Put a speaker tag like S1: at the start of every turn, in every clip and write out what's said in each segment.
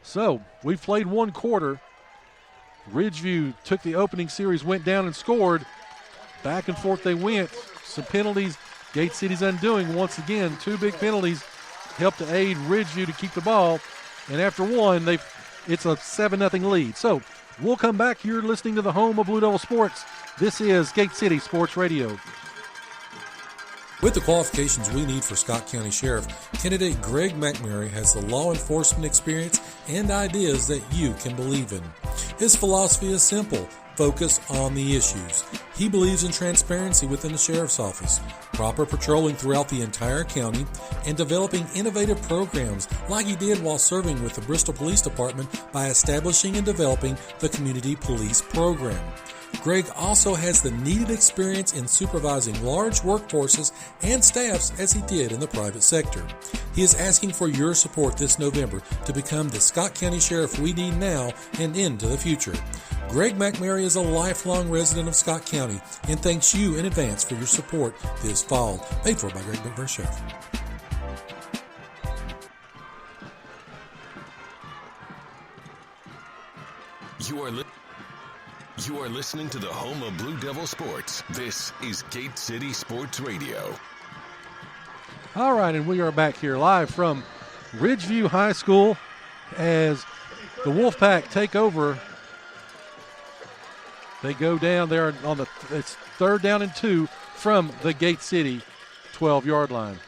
S1: So we've played one quarter. Ridgeview took the opening series, went down and scored. Back and forth they went. Some penalties. Gate City's undoing once again. 2 big penalties helped to aid Ridgeview to keep the ball. And after one, it's a 7-0 lead. So we'll come back. You're listening to the home of Blue Devil Sports. This is Gate City Sports Radio.
S2: With the qualifications we need for Scott County Sheriff, candidate Greg McMurray has the law enforcement experience and ideas that you can believe in. His philosophy is simple: focus on the issues. He believes in transparency within the sheriff's office, proper patrolling throughout the entire county, and developing innovative programs like he did while serving with the Bristol Police Department by establishing and developing the Community Police Program. Greg also has the needed experience in supervising large workforces and staffs as he did in the private sector. He is asking for your support this November to become the Scott County Sheriff we need now and into the future. Greg McMurray is a lifelong resident of Scott County and thanks you in advance for your support this fall. Paid for by Greg McMurray Sheriff.
S3: You are listening to the home of Blue Devil Sports. This is Gate City Sports Radio.
S1: All right, and we are back here live from Ridgeview High School as the Wolfpack take over. They go down there on it's 3rd down and 2 from the Gate City 12-yard line.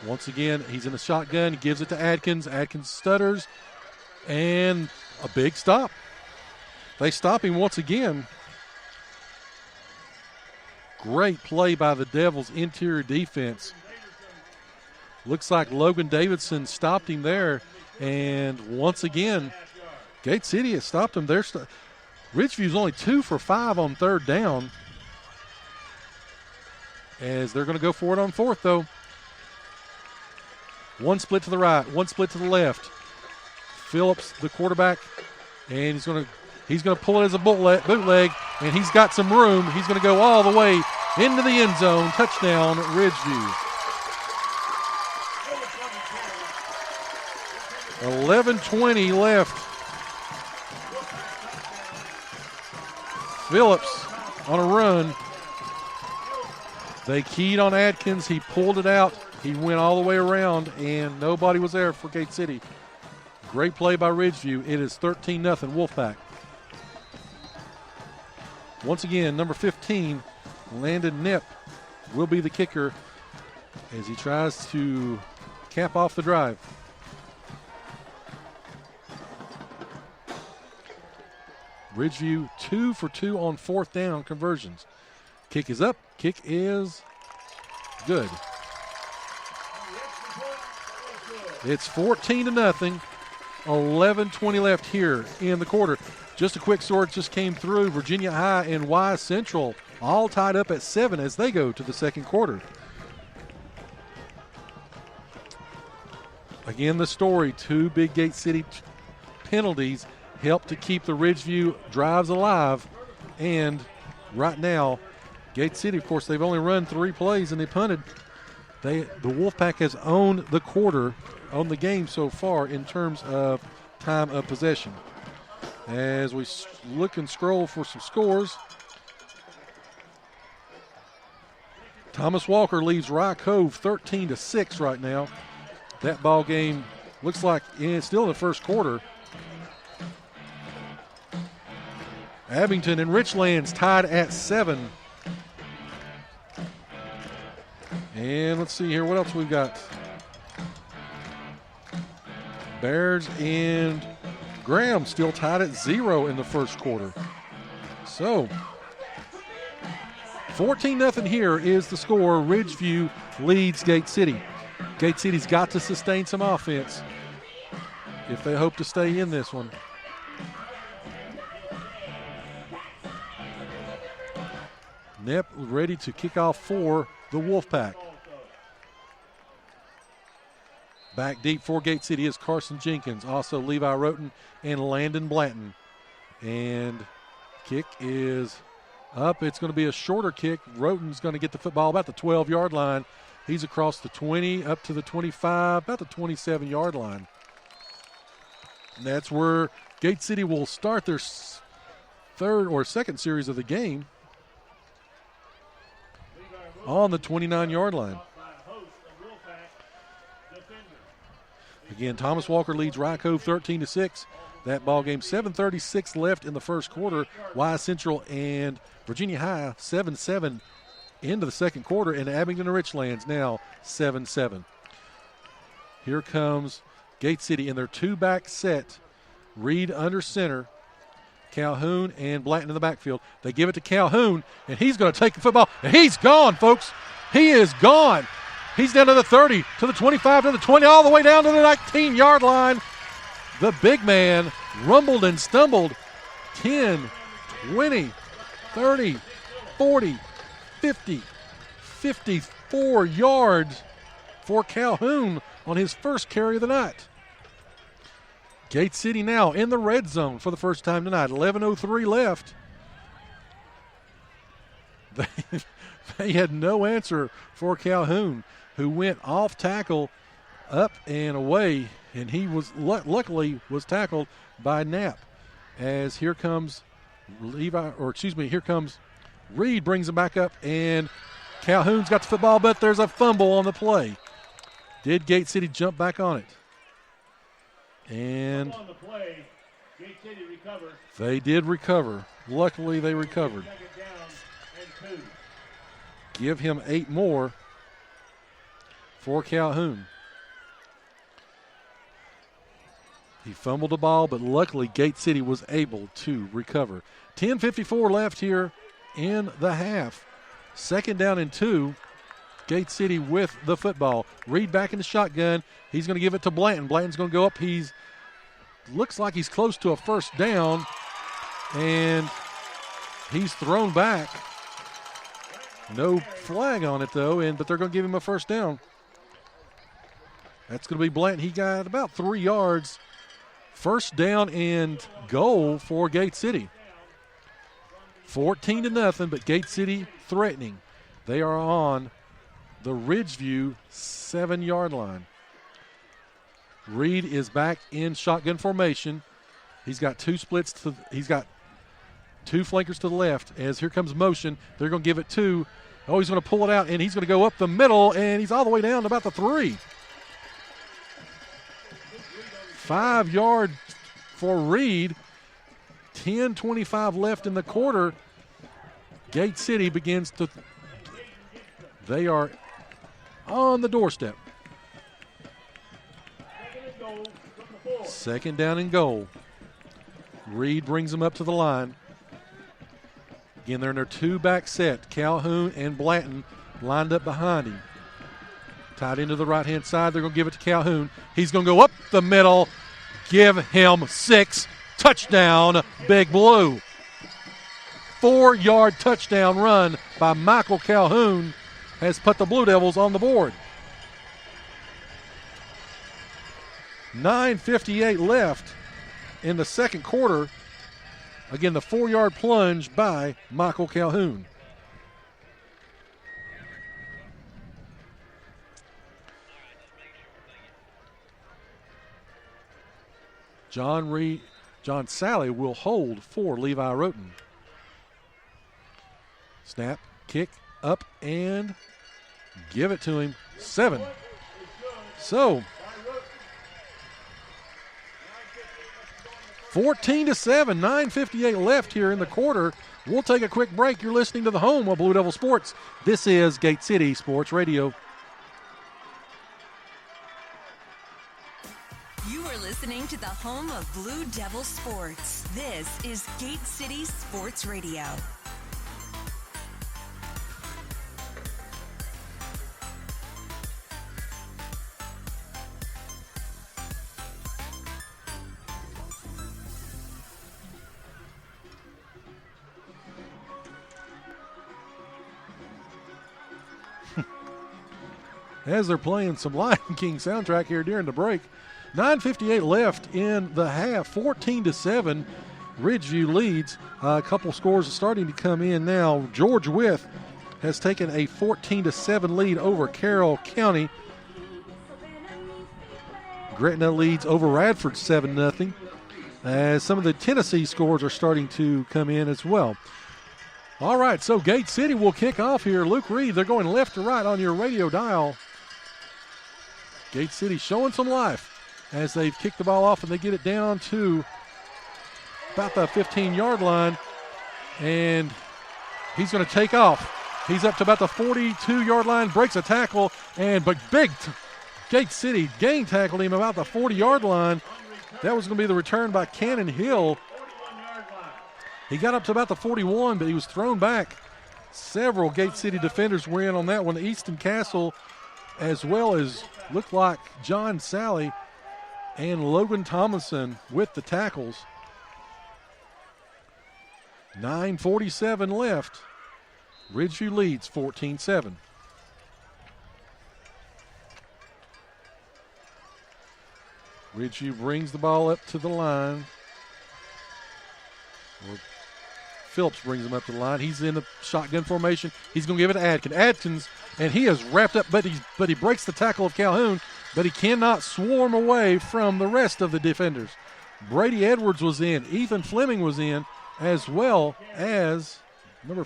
S1: Once again, he's in a shotgun, gives it to Adkins. Adkins stutters, and a big stop. They stop him once again. Great play by the Devils' interior defense. Looks like Logan Davidson stopped him there. And once again, Gate City has stopped him there. Ridgeview's only 2 for 5 on 3rd down. As they're going to go for it on 4th, though. One split to the right, one split to the left. Phillips, the quarterback, and he's going to pull it as a bootleg, and he's got some room. He's going to go all the way into the end zone. Touchdown, Ridgeview. 11:20 left. Phillips on a run. They keyed on Adkins. He pulled it out. He went all the way around, and nobody was there for Gate City. Great play by Ridgeview. It is 13-0 Wolfpack. Once again, number 15, Landon Knipp, will be the kicker as he tries to cap off the drive. Ridgeview 2 for 2 on 4th down conversions. Kick is up. Kick is good. It's 14-0. 11:20 left here in the quarter. Just a quick sort just came through. Virginia High and Y Central all tied up at 7 as they go to the second quarter. Again, the story, 2 big Gate City penalties helped to keep the Ridgeview drives alive. And right now, Gate City, of course, they've only run 3 plays and they punted. The Wolfpack has owned the quarter, owned the game so far in terms of time of possession. As we look and scroll for some scores, Thomas Walker leaves Rye Cove 13-6 right now. That ball game looks like it's still in the first quarter. Abington and Richlands tied at 7. And let's see here what else we've got. Bears and Graham still tied at 0 in the first quarter. So 14-0 here is the score. Ridgeview leads Gate City. Gate City's got to sustain some offense if they hope to stay in this one. Knipp ready to kick off for the Wolfpack. Back deep for Gate City is Carson Jenkins, also Levi Roten and Landon Blanton. And kick is up. It's going to be a shorter kick. Roten's going to get the football about the 12-yard line. He's across the 20, up to the 25, about the 27-yard line. And that's where Gate City will start their third or second series of the game on the 29-yard line. Again, Thomas Walker leads Rye Cove 13-6. That ball game, 7:36 left in the first quarter. Wise Central and Virginia High 7-7 into the second quarter, and Abingdon and Richlands now 7-7. Here comes Gate City in their two-back set. Reed under center. Calhoun and Blanton in the backfield. They give it to Calhoun, and he's going to take the football. And he's gone, folks. He is gone. He's down to the 30, to the 25, to the 20, all the way down to the 19-yard line. The big man rumbled and stumbled. 10, 20, 30, 40, 50, 54 yards for Calhoun on his first carry of the night. Gate City now in the red zone for the first time tonight. 11:03 left. They had no answer for Calhoun, who went off tackle, up and away, and he was luckily was tackled by Knapp. As here comes here comes Reed, brings him back up, and Calhoun's got the football, but there's a fumble on the play. Did Gate City jump back on it? And they did recover. Luckily, they recovered. Give him 8 more for Calhoun. He fumbled the ball, but luckily Gate City was able to recover. 10:54 left here in the half. Second down and 2. Gate City with the football. Reed back in the shotgun. He's going to give it to Blanton. Blanton's going to go up. Looks like he's close to a first down, and he's thrown back. No flag on it, though, but they're going to give him a first down. That's going to be Blanton. He got about 3 yards. First down and goal for Gate City. 14-0, but Gate City threatening. They are on the Ridgeview 7-yard line. Reed is back in shotgun formation. He's got two splits. He's got 2 flankers to the left. As here comes motion, they're going to give it to. He's going to pull it out, and he's going to go up the middle, and he's all the way down to about the 3. 5 yard for Reed. 10:25 left in the quarter. Gate City begins to. They are on the doorstep. Second down and goal. Reed brings them up to the line. Again, they're in their 2-back set. Calhoun and Blanton lined up behind him. Tied into the right-hand side. They're going to give it to Calhoun. He's going to go up the middle. Give him 6. Touchdown, Big Blue. 4-yard touchdown run by Michael Calhoun has put the Blue Devils on the board. 9:58 left in the second quarter. Again, the 4-yard plunge by Michael Calhoun. John Sally will hold for Levi Roten. Snap, kick, up, and give it to him. 7. So, 14-7, 9:58 left here in the quarter. We'll take a quick break. You're listening to the home of Blue Devil Sports. This is Gate City Sports Radio.
S4: You are listening to the home of Blue Devil Sports. This is Gate City Sports Radio.
S1: As they're playing some Lion King soundtrack here during the break. 9:58 left in the half, 14-7. Ridgeview leads. A couple scores are starting to come in now. George Wythe has taken a 14-7 lead over Carroll County. Gretna leads over Radford 7-0. as some of the Tennessee scores are starting to come in as well. All right, so Gate City will kick off here. Luke Reed, they're going left to right on your radio dial. Gate City showing some life as they've kicked the ball off and they get it down to about the 15-yard line. And he's going to take off. He's up to about the 42-yard line, breaks a tackle, but Gate City gang tackled him about the 40-yard line. That was going to be the return by Cannon Hill. He got up to about the 41, but he was thrown back. Several Gate City defenders were in on that one. Easton Castle, as well as looked like John Sally and Logan Tomlinson with the tackles. 9:47 left. Ridgeview leads 14-7. Ridgeview brings the ball up to the line. Phillips brings him up to the line. He's in the shotgun formation. He's going to give it to Adkins, and he is wrapped up, but he breaks the tackle of Calhoun, but he cannot swarm away from the rest of the defenders. Brady Edwards was in. Ethan Fleming was in, as well as number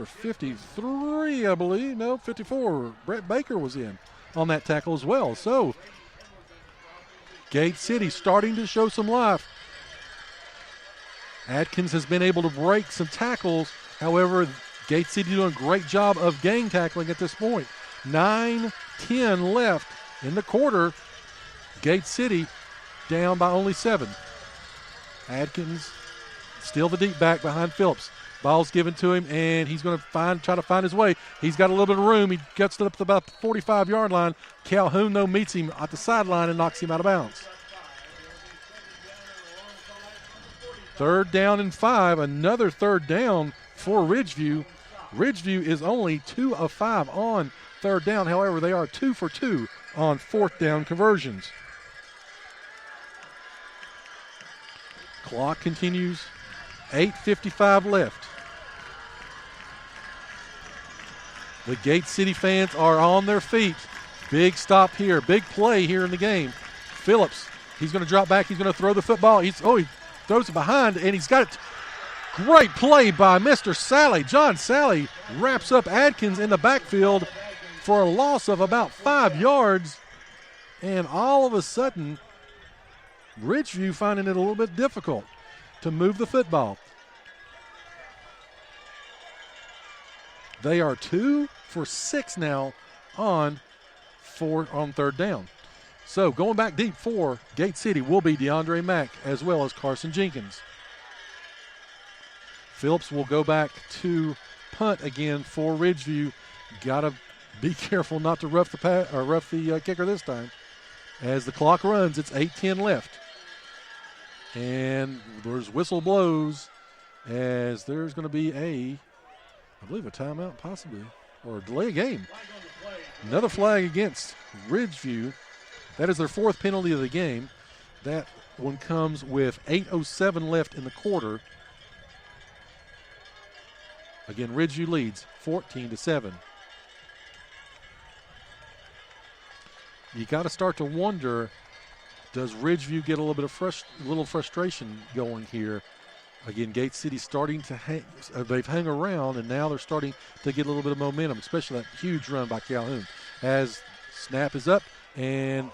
S1: 53, I believe. No, 54. Brett Baker was in on that tackle as well. So Gate City starting to show some life. Adkins has been able to break some tackles. However, Gate City doing a great job of gang tackling at this point. 9:10 left in the quarter. Gate City down by only 7. Adkins still the deep back behind Phillips. Ball's given to him, and he's going to try to find his way. He's got a little bit of room. He gets up to about the 45-yard line. Calhoun, though, meets him at the sideline and knocks him out of bounds. 3rd down and 5, another 3rd down for Ridgeview. Ridgeview is only 2 of 5 on 3rd down. However, they are 2 for 2 on 4th down conversions. Clock continues. 8:55 left. The Gate City fans are on their feet. Big stop here. Big play here in the game. Phillips, he's going to drop back. He's going to throw the football. He throws it behind, and he's got it. Great play by Mr. Sally. John Sally wraps up Adkins in the backfield for a loss of about 5 yards. And all of a sudden, Ridgeview finding it a little bit difficult to move the football. They are 2 for 6 now on 3rd down. So going back deep for Gate City will be DeAndre Mack as well as Carson Jenkins. Phillips will go back to punt again for Ridgeview. Got to be careful not to rough the kicker this time. As the clock runs, it's 8:10 left. And there's whistle blows as there's going to be I believe a timeout possibly, or a delay of game. Another flag against Ridgeview. That is their 4th penalty of the game. That one comes with 8:07 left in the quarter. Again, Ridgeview leads 14-7. You got to start to wonder, does Ridgeview get a little bit of little frustration going here? Again, Gate City starting to they've hung around, and now they're starting to get a little bit of momentum, especially that huge run by Calhoun. As snap is up, and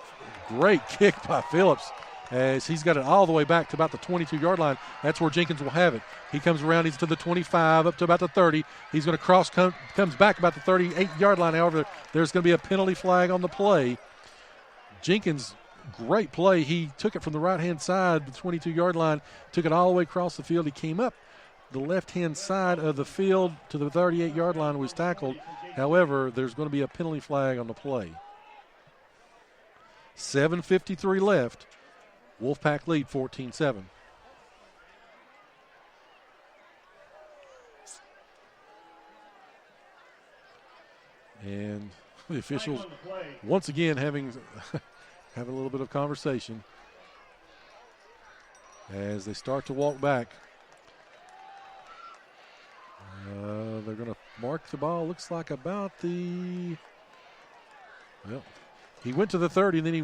S1: great kick by Phillips as he's got it all the way back to about the 22-yard line. That's where Jenkins will have it. He comes around, he's to the 25, up to about the 30. He's going to comes back about the 38-yard line. However, there's going to be a penalty flag on the play. Jenkins, great play. He took it from the right-hand side, the 22-yard line, took it all the way across the field. He came up the left-hand side of the field to the 38-yard line and was tackled. However, there's going to be a penalty flag on the play. 7:53 left. Wolfpack lead 14-7. And the officials once again having a little bit of conversation as they start to walk back. They're going to mark the ball. Looks like about he went to the 30, and then he